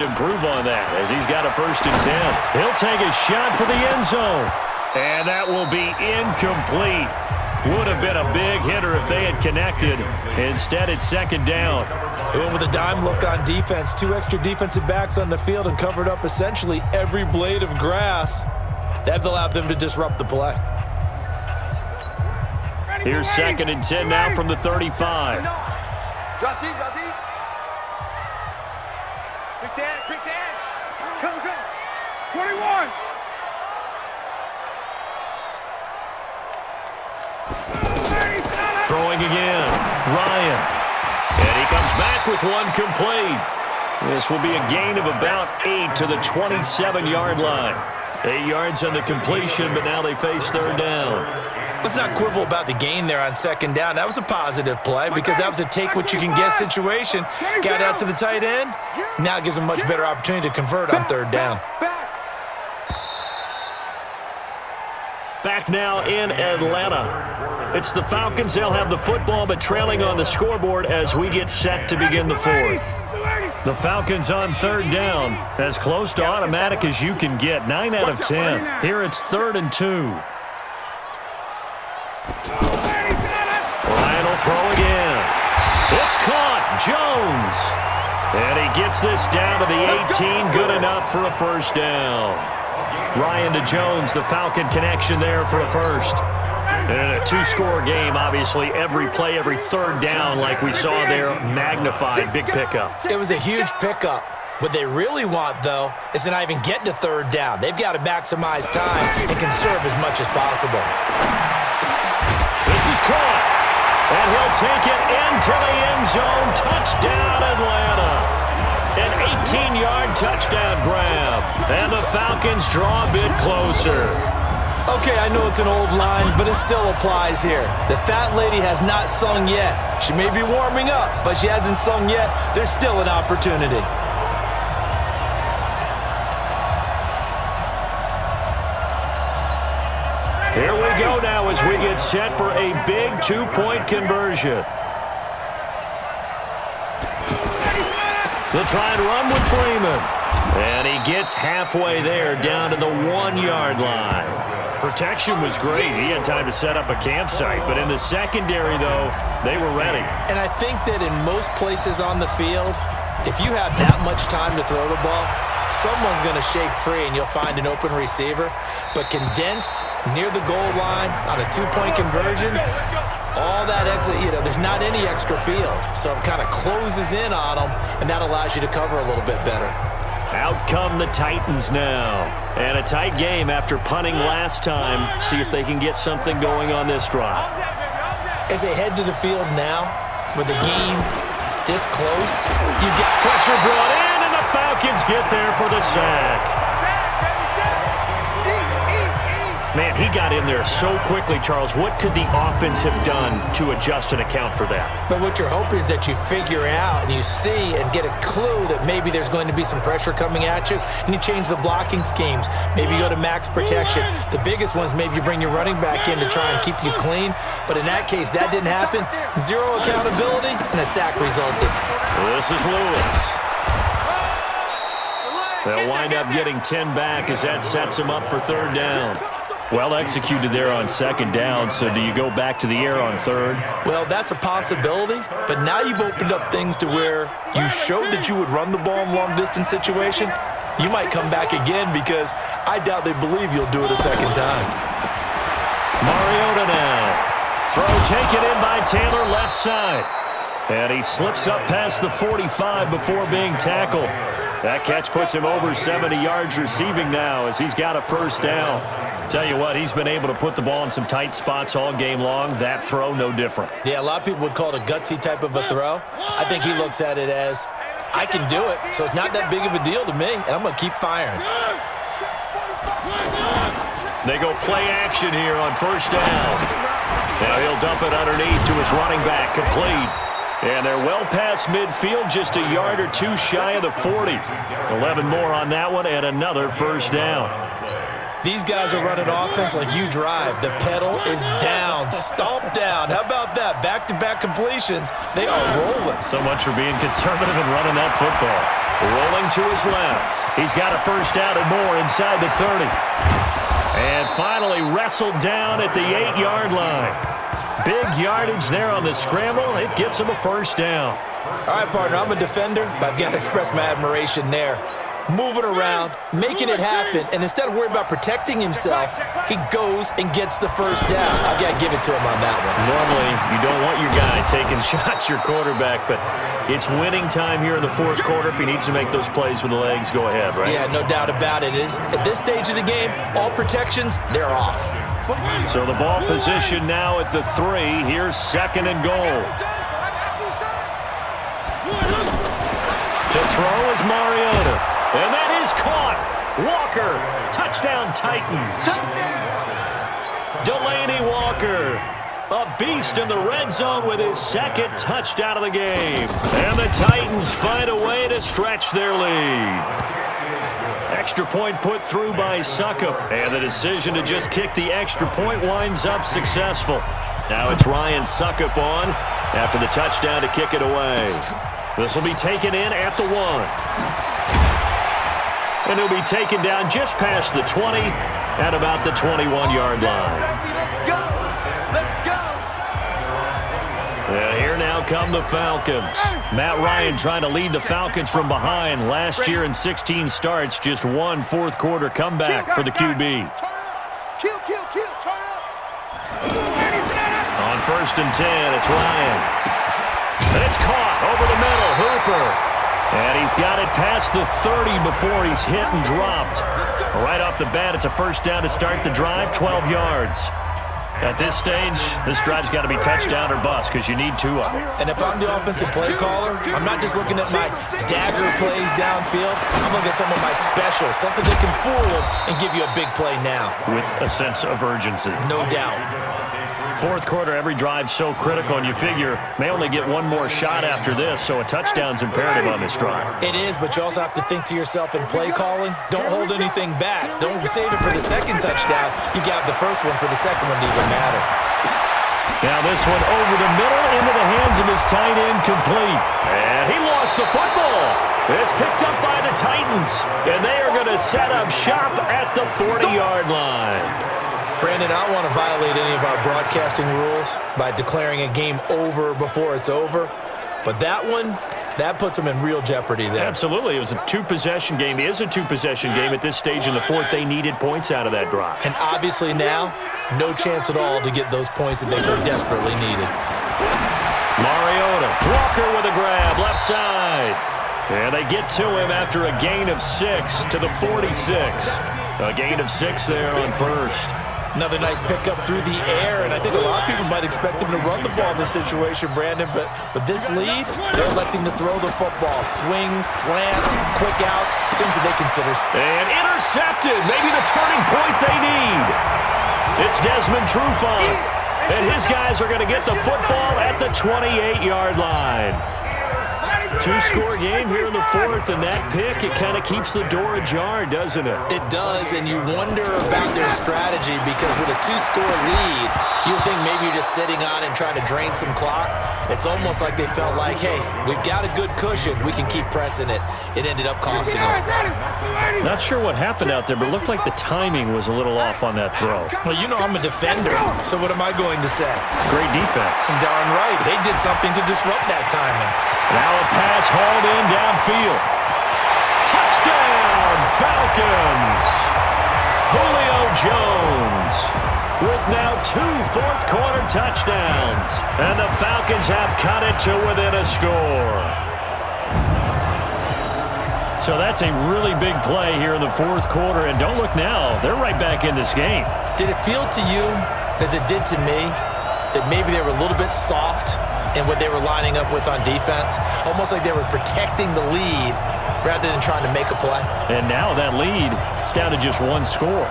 Improve on that as he's got a 1st and 10. He'll take a shot for the end zone. And that will be incomplete. Would have been a big hitter if they had connected. Instead, it's 2nd down. They went with a dime look on defense. 2 extra defensive backs on the field and covered up essentially every blade of grass. That allowed them to disrupt the play. Here's 2nd and 10 now from the 35. Drop deep, drop deep. Quick dance. Come. 21. Throwing again. Ryan. And he comes back with one complete. This will be a gain of about 8 to the 27-yard line. 8 yards on the completion, but now they face 3rd down. Let's not quibble about the gain there on 2nd down. That was a positive play because that was a take-what-you-can-get situation. Got out to the tight end. Now it gives them a much better opportunity to convert on 3rd down. Back now in Atlanta. It's the Falcons. They'll have the football, but trailing on the scoreboard as we get set to begin the 4th. The Falcons on 3rd down. As close to automatic as you can get. 9 out of 10. Here it's 3rd and 2. Ryan will throw again. It's caught. Jones. And he gets this down to the 18. Good enough for a 1st down. Ryan to Jones, the Falcon connection there for a 1st. And a 2-score game, obviously. Every play, every 3rd down, like we saw there, magnified. Big pickup. It was a huge pickup. What they really want, though, is to not even get to 3rd down. They've got to maximize time and conserve as much as possible. This is caught. And he'll take it into the end zone. Touchdown, Atlanta. An 18-yard touchdown grab. And the Falcons draw a bit closer. Okay, I know it's an old line, but it still applies here. The fat lady has not sung yet. She may be warming up, but she hasn't sung yet. There's still an opportunity. Here we go now as we get set for a big 2-point conversion. They'll try and run with Freeman. And he gets halfway there down to the 1-yard line. Protection was great. He had time to set up a campsite. But in the secondary, though, they were ready. And I think that in most places on the field, if you have that much time to throw the ball, someone's going to shake free and you'll find an open receiver. But condensed near the goal line on a 2-point conversion, all that extra, there's not any extra field. So it kind of closes in on them, and that allows you to cover a little bit better. Out come the Titans now. And a tight game after punting last time. See if they can get something going on this drive. As they head to the field now, with the game this close, you get pressure brought in, and the Falcons get there for the sack. Man, he got in there so quickly, Charles. What could the offense have done to adjust and account for that? But what you're hoping is that you figure out and you see and get a clue that maybe there's going to be some pressure coming at you, and you change the blocking schemes. Maybe you go to max protection. The biggest ones, maybe you bring your running back in to try and keep you clean. But in that case, that didn't happen. Zero accountability, and a sack resulted. This is Lewis. They'll wind up getting 10 back as that sets them up for 3rd down. Well executed there on 2nd down, so do you go back to the air on 3rd? Well, that's a possibility, but now you've opened up things to where you showed that you would run the ball in long-distance situation. You might come back again because I doubt they believe you'll do it a 2nd time. Mariota now. Throw taken in by Taylor left side. And he slips up past the 45 before being tackled. That catch puts him over 70 yards receiving now as he's got a 1st down. Tell you what, he's been able to put the ball in some tight spots all game long. That throw, no different. Yeah, a lot of people would call it a gutsy type of a throw. I think he looks at it as, I can do it, so it's not that big of a deal to me, and I'm going to keep firing. They go play action here on 1st down. Now he'll dump it underneath to his running back, complete. And they're well past midfield, just a yard or two shy of the 40. 11 more on that one, and another 1st down. These guys are running offense like you drive. The pedal is down, stomp down. How about that? Back-to-back completions. They are rolling. So much for being conservative and running that football. Rolling to his left. He's got a first down and more inside the 30. And finally wrestled down at the 8-yard line. Big yardage there on the scramble. It gets him a first down. All right, partner, I'm a defender, but I've got to express my admiration there. Moving around, making it happen, and instead of worrying about protecting himself, he goes and gets the first down. I've got to give it to him on that one. Normally, you don't want your guy taking shots, your quarterback, but it's winning time here in the fourth quarter. If he needs to make those plays with the legs, go ahead, right? Yeah, no doubt about it. At this stage of the game, all protections, they're off. So the ball position now at the 3. Here's second and goal. To throw is Mariota. And that is caught. Walker, touchdown Titans. Delaney Walker, a beast in the red zone with his second touchdown of the game. And the Titans find a way to stretch their lead. Extra point put through by Succop. And the decision to just kick the extra point winds up successful. Now it's Ryan Succop on after the touchdown to kick it away. This will be taken in at the 1. And he'll be taken down just past the 20 at about the 21-yard line. Let's go! And here now come the Falcons. Matt Ryan trying to lead the Falcons from behind. Last year in 16 starts, just one fourth-quarter comeback for the QB. Kill, turn up! On 1st and 10, it's Ryan. And it's caught over the middle. Hooper. And he's got it past the 30 before he's hit and dropped. Right off the bat, it's a first down to start the drive, 12 yards. At this stage, this drive's got to be touchdown or bust because you need two of them. And if I'm the offensive play caller, I'm not just looking at my dagger plays downfield. I'm looking at some of my specials, something that can fool them and give you a big play now. With a sense of urgency. No doubt. Fourth quarter, every drive's so critical, and you figure may only get one more shot after this, so a touchdown's imperative on this drive. It is, but you also have to think to yourself in play calling, don't hold anything back. Don't save it for the second touchdown. You got the first one for the second one to even matter. Now this one over the middle into the hands of his tight end, complete. And he lost the football. It's picked up by the Titans, and they are going to set up shop at the 40-yard line. Brandon, I don't want to violate any of our broadcasting rules by declaring a game over before it's over, but that one, that puts them in real jeopardy there. Absolutely. It was a two-possession game. It is a two-possession game at this stage in the fourth. They needed points out of that drive. And obviously now, no chance at all to get those points that they so desperately needed. Mariota, Walker with a grab, left side. And they get to him after a gain of 6 to the 46. A gain of 6 there on first. Another nice pickup through the air, and I think a lot of people might expect them to run the ball in this situation, Brandon, but with this lead, they're electing to throw the football. Swings, slants, quick outs, things that they consider. And intercepted, maybe the turning point they need. It's Desmond Trufant, and his guys are going to get the football at the 28-yard line. Two-score game here in the fourth, and that pick, it kind of keeps the door ajar, doesn't it? It does, and you wonder about their strategy because with a two-score lead, you think maybe you're just sitting on and trying to drain some clock. It's almost like they felt like, hey, we've got a good cushion. We can keep pressing it. It ended up costing them. Not sure what happened out there, but it looked like the timing was a little off on that throw. Well, you know I'm a defender, so what am I going to say? Great defense. Darn right. They did something to disrupt that timing. Now a pass hauled in downfield. Touchdown, Falcons! Julio Jones with now 2 fourth-quarter touchdowns. And the Falcons have cut it to within a score. So that's a really big play here in the fourth quarter. And don't look now, they're right back in this game. Did it feel to you, as it did to me, that maybe they were a little bit soft in what they were lining up with on defense? Almost like they were protecting the lead rather than trying to make a play. And now that lead is down to just one score.